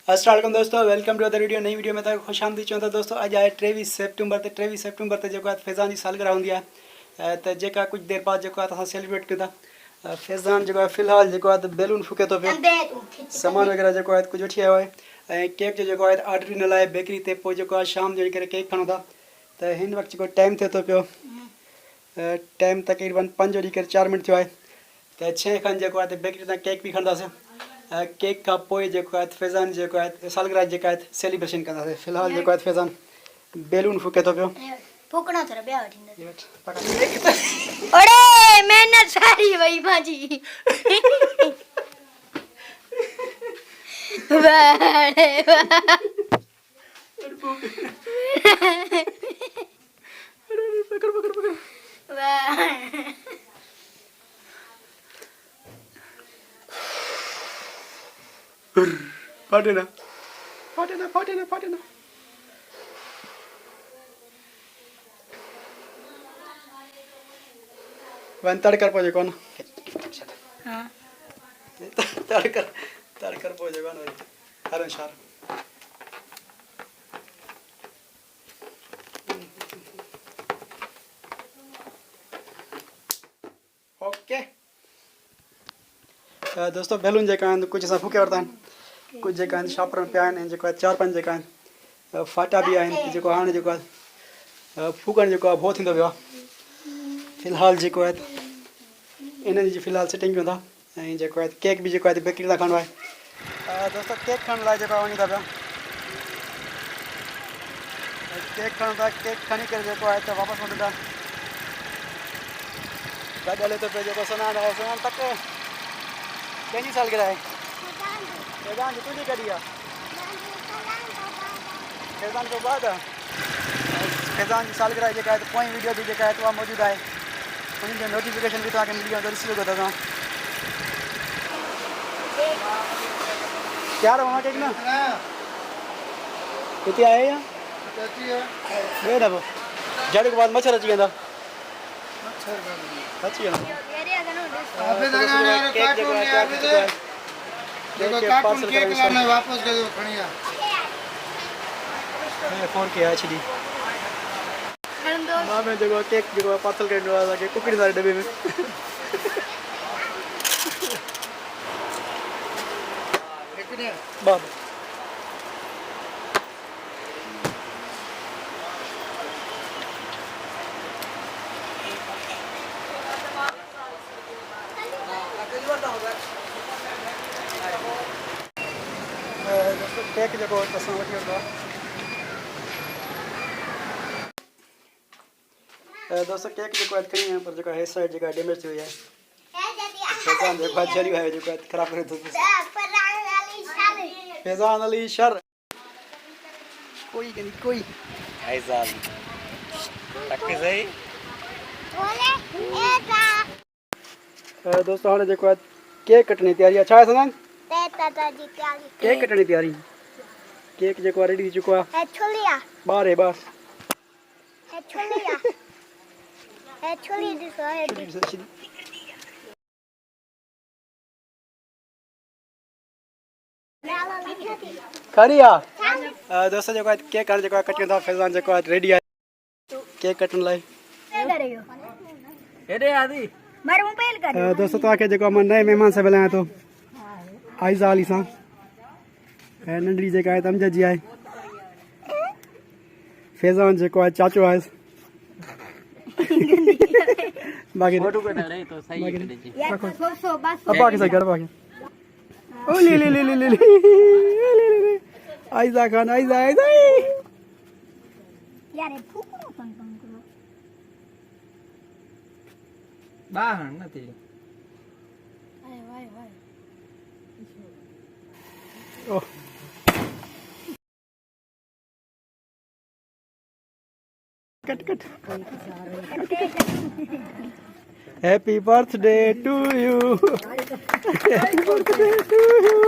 अस्सलाम दोस्तों, welcome to other video. नई वीडियो में तव्हांखे खुश आमदीद चवंदा दोस्तों। अॼु आहे 23 सेप्टेम्बर ते 23 सेप्टेम्बर ते जेको आहे फैज़ान जी सालगिरह हूंदी आहे, त जेका कुझु देरि बाद जेको आहे असां सेलिब्रेट कयूं था। फैज़ान जेको आहे फ़िलहाल जेको आहे त बैलून फूके थो पियो, सामान वग़ैरह जेको आहे कुझु वठी आयो आहे ऐं केक जो जेको आहे ऑर्डर ॾिनल आहे बेकरी ते। पोइ जेको आहे शाम जो करे केक खणूं था, त हिन वक़्तु जेको टाइम थिए थो पियो, टाइम तक़रीबन 5:04 थियो आहे। त 6 खनि जेको आहे त बेकरी तां केक बि खणंदासीं। केक का पोइ जेको आहे फैज़ान जेको आहे सालगिरह जेका आहे सेलिब्रेशन कंदासीं। फ़िलहाल जेको आहे फैज़ान बैलून फूके थो पियो। फूकणो थोड़ा ॿिया वठी ओड़े मेहनत सारी वई भाजी वाड़े पकड़ फाटे ना वन तड़कर पोजे कोन। हां तड़कर पोजे कोन हर शार। ओके दोस्तों, बैलून जेका आहिनि कुझु असां फूके वरिता आहिनि, कुझु जेका आहिनि शापर में पिया आहिनि, जेको आहे 4-5 जेका आहिनि फाटा बि आहिनि। जेको हाणे जेको आहे फूकण जेको आहे भो थींदो वियो आहे। फ़िलहाल जेको आहे इन्हनि जी फ़िलहाल सेटिंग कयूं था ऐं जेको आहे केक बि जेको आहे बेकरी तां खणणो आहे। दोस्तों केक खणण लाइ जेको आहे वञूं था पिया, केक खणूं था। केक खणी करे जेको आहे त वापसि वञूं था। गॾु हले थो पियो जेको सनान आहे। सनान तक कंहिंजी सालगिरह आहे? फैज़ान जी। तुंहिंजी कॾहिं आहे? फैज़ान खां बाद आहे। फैज़ान जी सालगिरह जेका आहे त पोइ वीडियो बि जेका आहे उहा मौजूदु आहे, उन्हनि जो नोटिफिकेशन बि तव्हांखे मिली वेंदो, ॾिसी सघो था तव्हां। तयार हो केक न हिते आहे या ॿियो दफ़ो जड़ के बाद मच्छर अची वेंदा। अची वेंदा में जेको केक जेको पार्सल करिणो आहे असांखे कुकड़ी वारे डब्बे में। बाबा केक जेको असां वठी वरितो आहे। दोस्तों केक जेको आहे खणी पर जेको हेड साइड जेका डैमेज थी वई आहे। फैज़ान जेको आहे जरी आहे जेको आहे ख़राब करे थो। फैज़ान अली शर कोई फैज़ान तक सही। दोस्तों हाणे जेको आहे केक कटण जी तयारी आहे। छा आहे सनान? केक कटण जी तयारी। केक जेको आहे रेडी थी चुको आहे। ॿार खरी आहे। दोस्तों जेको आहे केक हाणे जेको आहे कटियूं था। फैज़ान जेको आहे रेडी आहे केक कटण लाइ। दोस्तों तव्हांखे जेको आहे मां नए महिमान सां मिलायां थो, आइज़ा अली सां। ऐं नंढड़ी जेका आहे अमजद जी आहे। फैज़ान जेको आहे चाचो आहे। बाकी फोटो को डरे तो सही कर दीजिए। अब्बा के साथ घर बाकी ओ ले आइज़ा खान आइज़ा यार फूकणो तन करो बाहर નથી। वाय ओ कट happy birthday to you. Happy birthday to you.